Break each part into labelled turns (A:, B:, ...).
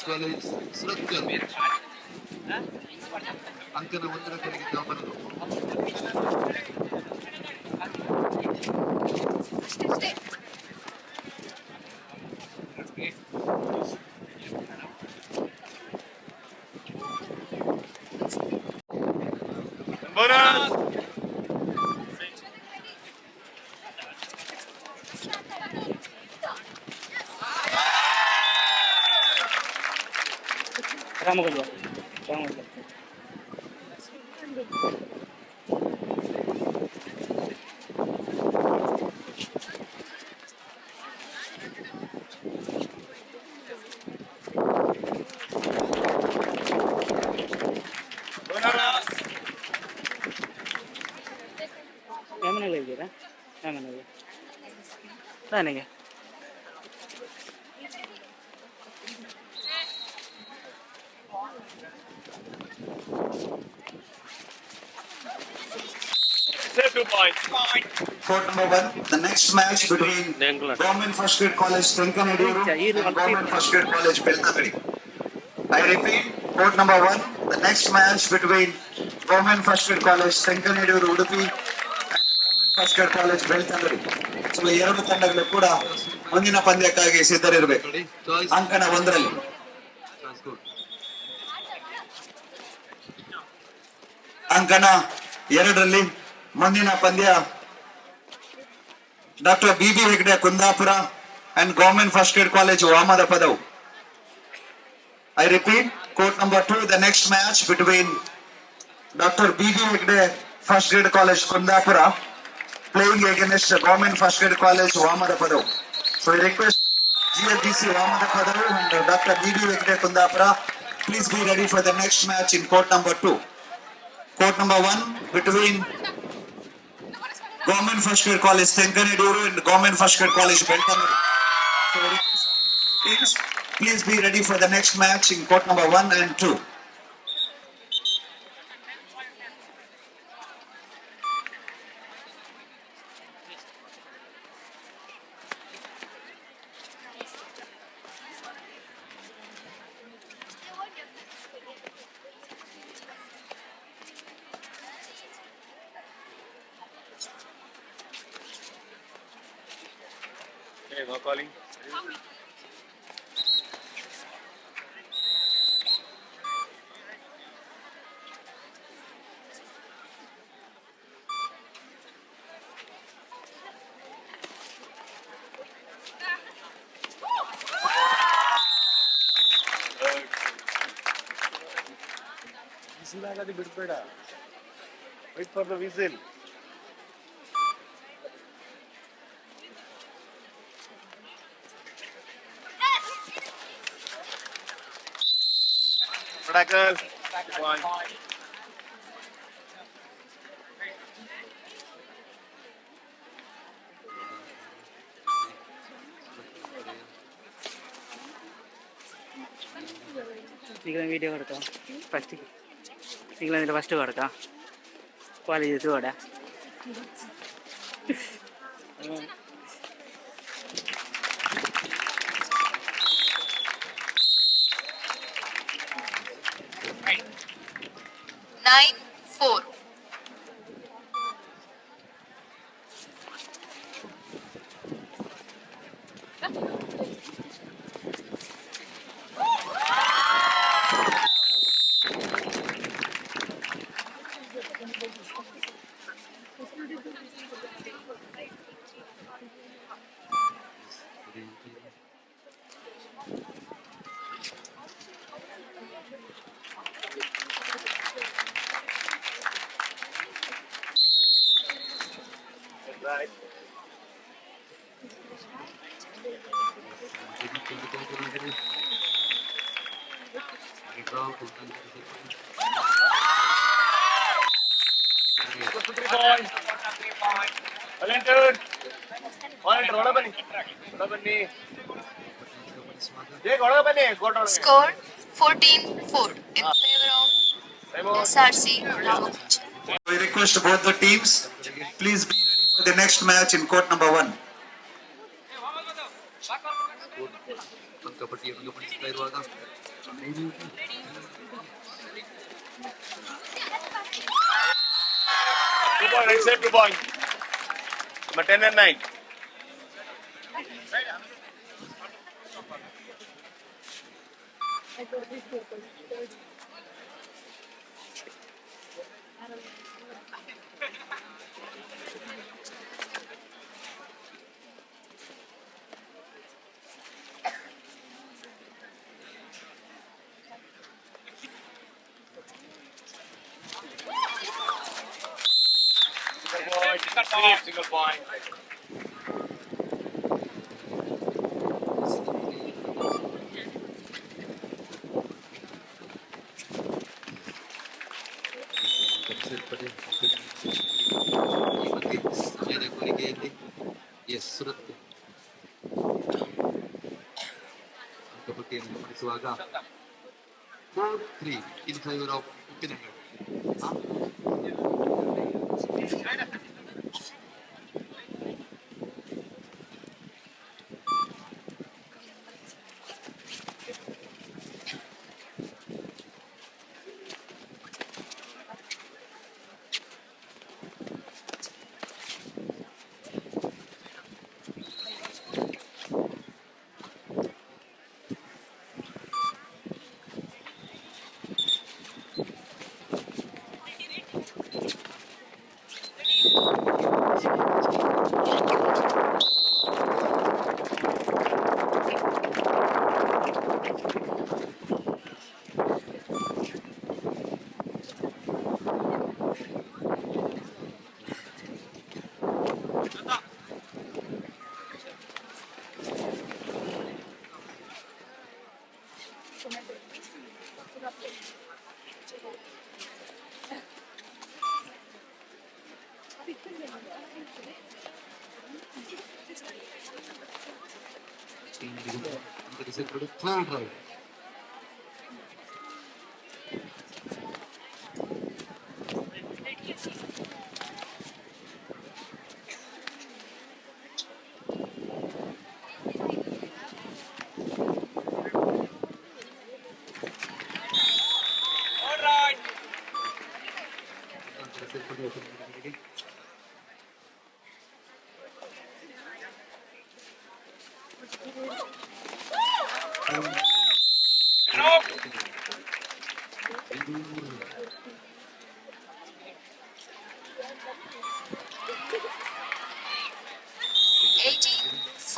A: College Surathkal ಅಂಕನ 1 ಕಡೆಗೆ ಗಮನಗಳು.
B: Ramakunja. ನನಗೆ
C: Court number 1, the next match between Government First Grade College Tenkaneduru and Government First Grade College Beltagadi. I repeat, court number 1, the next match between Government First Grade College Tenkaneduru Udupi and Government First Grade College Beltagadi. So, ಎರಡು ತಂಡಗಳು ಕೂಡ ಮುಂದಿನ ಪಂದ್ಯಕ್ಕಾಗಿ ಸಿದ್ಧರಿರಬೇಕು. ಅಂಕಣ 1ರಲ್ಲಿ ಅಂಕಣ 2ರಲ್ಲಿ ಮುಂದಿನ ಪಂದ್ಯ Dr. B.B. Hegde Kundapura and Government First Grade College Vamadapadav. I repeat, court number 2, the next match between Dr. B.B. Hegde First Grade College Kundapura playing against Government First Grade College Vamadapadav. So I request GFGC Vamadapadav and Dr. B.B. Hegde Kundapura, please be ready for the next match in court number 2. Court number 1 between Government First Grade College Tenkaneduru and Government First Grade College Beltagadi. So I request all the teams, please be ready for the next match in court number 1 and 2.
D: Hey, no calling. Wait for the whistle. Tackle. One.
B: ಈಗ video ಕೊಡ್ತಾ ಫಸ್ಟಿಗೆ ಈಗ first ಕೊಡ್ತಾ college Toda
E: 9-4.
D: Right.
E: Score 14-4 in favor of SRC Ramakunja.
C: We request both the teams, please be ready for the next match in court number 1.
A: ಕಬಡ್ಡಿಯನ್ನು ಗಮನಿಸ್ತಾ ಇರುವಾಗ
D: 2 point, right side 2 point. Number 10 and 9. Single point.
A: ಸೇರ್ಪಡೆ ಈ ಬಗ್ಗೆ ಸಮಯದ ಕೊರತೆಯಲ್ಲಿ ಎಸ್ ಸುರತ್ ಅಂಕಪಟ್ಟಿಯನ್ನು ಗಮನಿಸುವಾಗ 4-3 in favor of Uppinangadi. Third right.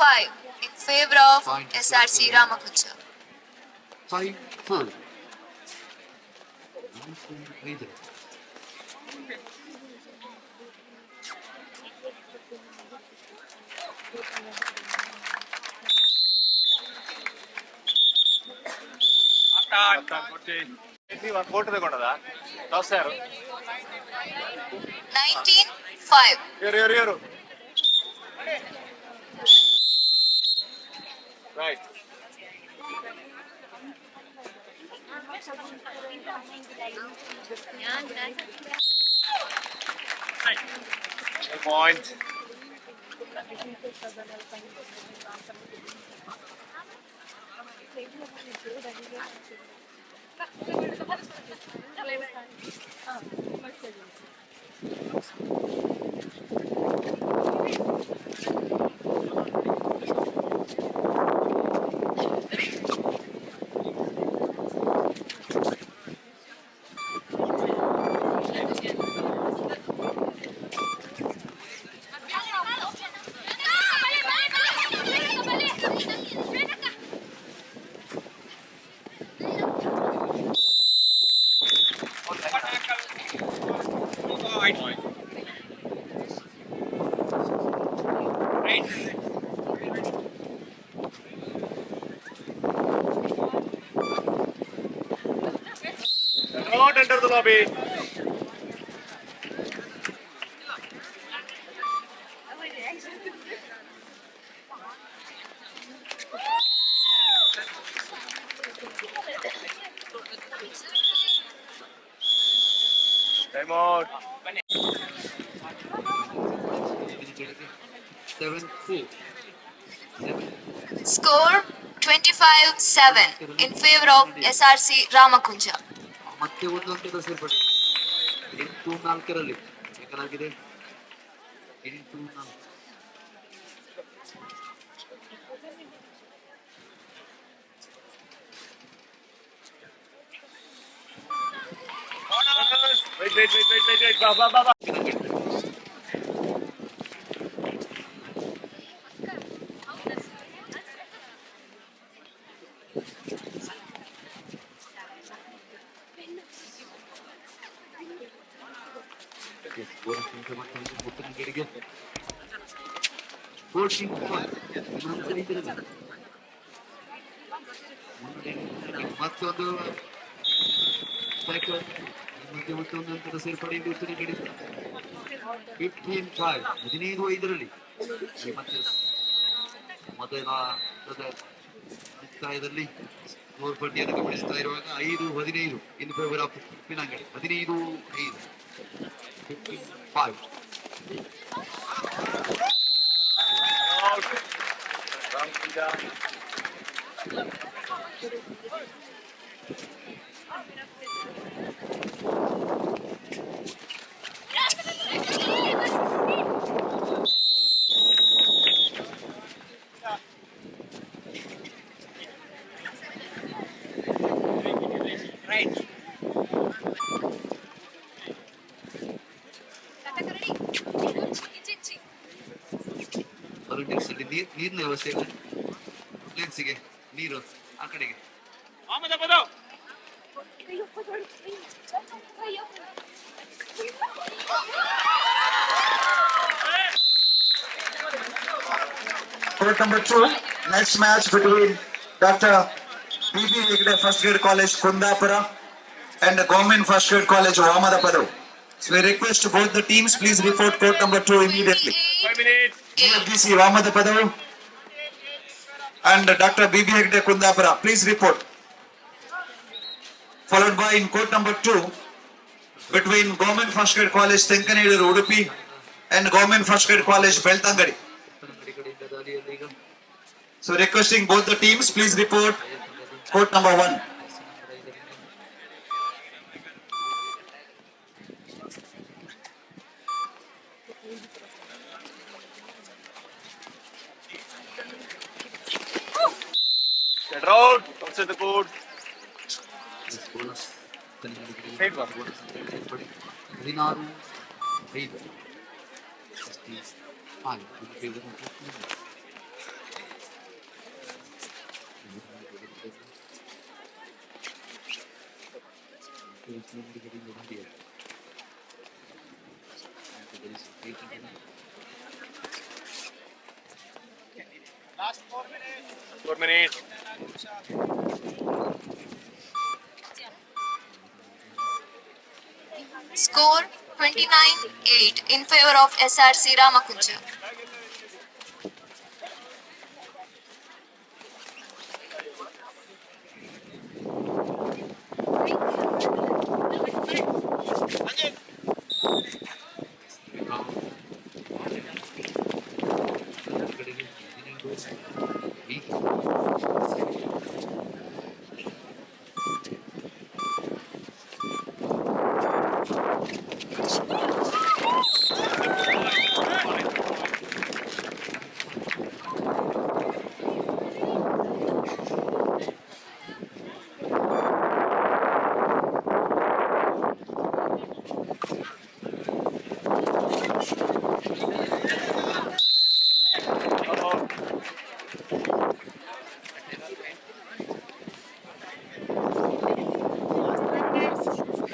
E: Five in favor of SRC Ramakunja.
A: 5-4.
D: One quarter ತಗೊಂಡದಾ toss ಯಾರು
E: 19-5.
D: Here. Right. Point. Not enter the lobby. Time out.
A: 7-4.
E: Score 25-7 in favor of SRC Ramakunja.
A: ಮತ್ತೆ ಒಂದು ಅಂಕದ ಸೇರ್ಪಡೆ 8-4 ಏಕನಾಗಿದೆ 8-4.
D: Wait. Ba.
A: ಮತ್ತೊಂದು cycle ಮತ್ತೊಂದು ಅಂಕದ ಸೇರ್ಪಡೆಯಲ್ಲಿ ಉತ್ತರ ಗಡಿ 15-5 15-5ರಲ್ಲಿ ಮತ್ತೆ ಮೊದಲ ಮುಕ್ತಾಯದಲ್ಲಿ ಸ್ಕೋರ್ ಪಟ್ಟಿಯನ್ನು ಗಮನಿಸ್ತಾ ಇರುವಾಗ 5-15 ಇನ್ ಫೇವರ್ ಆಫ್ ಉಪ್ಪಿನಂಗಡಿ 15-5 15-5. ನೀರಿನ ವ್ಯವಸ್ಥೆ ಇಲ್ಲ ಪ್ಲೇನ್ಸಿಗೆ ನೀರು ಆ ಕಡೆಗೆ
C: Court number 2, next match between Dr. B.B. Hegde First Grade College Kundapura and Government First Grade College Ramakunja. So we request both the teams please report court number 2 immediately.
D: 5 minutes.
C: GFGC Ramakunja and Dr. B.B. Hegde Kundapura, please report. Followed by in court number 2 between Government First Grade College Tenkanedi Udupi and Government First Grade College Beltangadi. So requesting both the teams please report court number 1.
D: Get out. Outside the court. Straight one.
A: 16-5
D: Last 4 minutes. 4 minutes.
E: Score 29-8 in favor of SRC Ramakunja.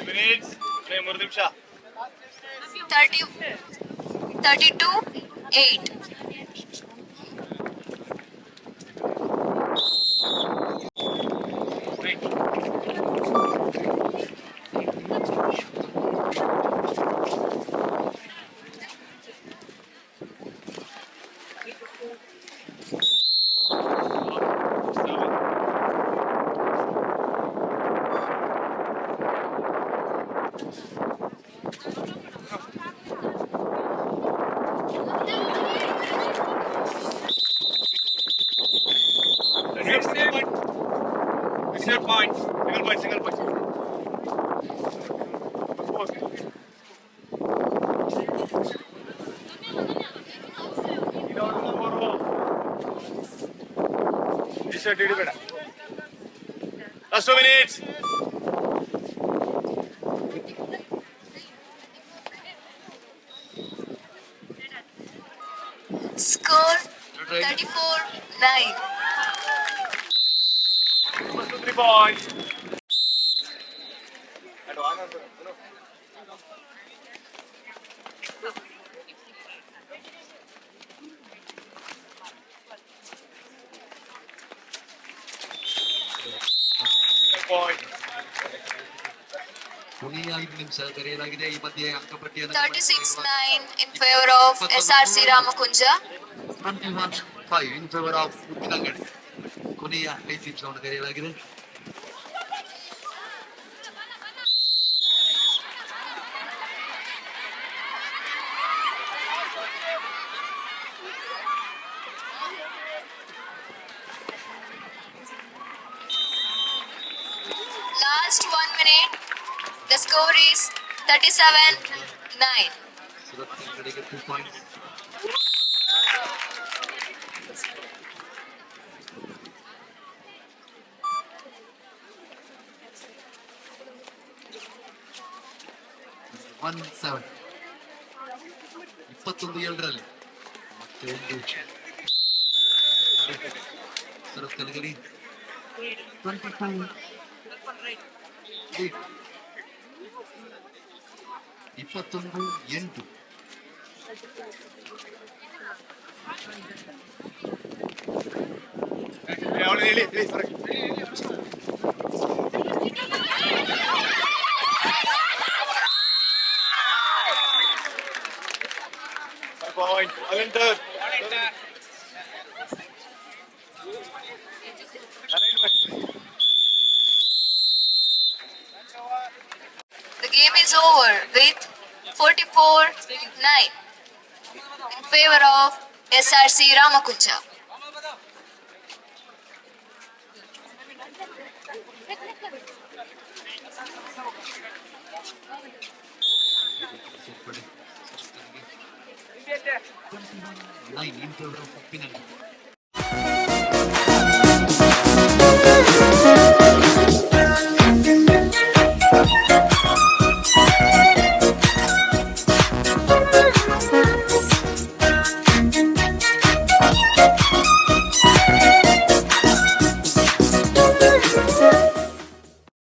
D: Minutes. Play more Dimsha.
E: 32-8.
D: Single point. Last 2 minutes.
E: Score 34-9.
D: First 2 3 points. Point.
A: ಕೊನೆಯ 5 ನಿಮಿಷ ಕರೆಯಲಾಗಿದೆ ಈ ಮಧ್ಯೆ ಅಂಕಪಟ್ಟಿಯನ್ನು
E: 36-9 in favor of SRC Ramakunja.
A: 21-5 in favor of Uppinangady. ಕೊನೆಯ 5 ನಿಮಿಷವನ್ನು ಕರೆಯಲಾಗಿದೆ.
E: Last 1 minute. The score is 37-9.
A: Surat ಕಡೆಗೆ 2 points. One 7. 21-7 ಮತ್ತೆ ಒಂದು Surat ಕಲಗರಿ 22-8. 21-8.
D: Point. Alinter.
E: The game is over with 44-9 in favor of SRC Ramakunja.
A: ಸೇರ್ಪಡೆ 9 in favor of ಉಪ್ಪಿನಂಗಡಿ.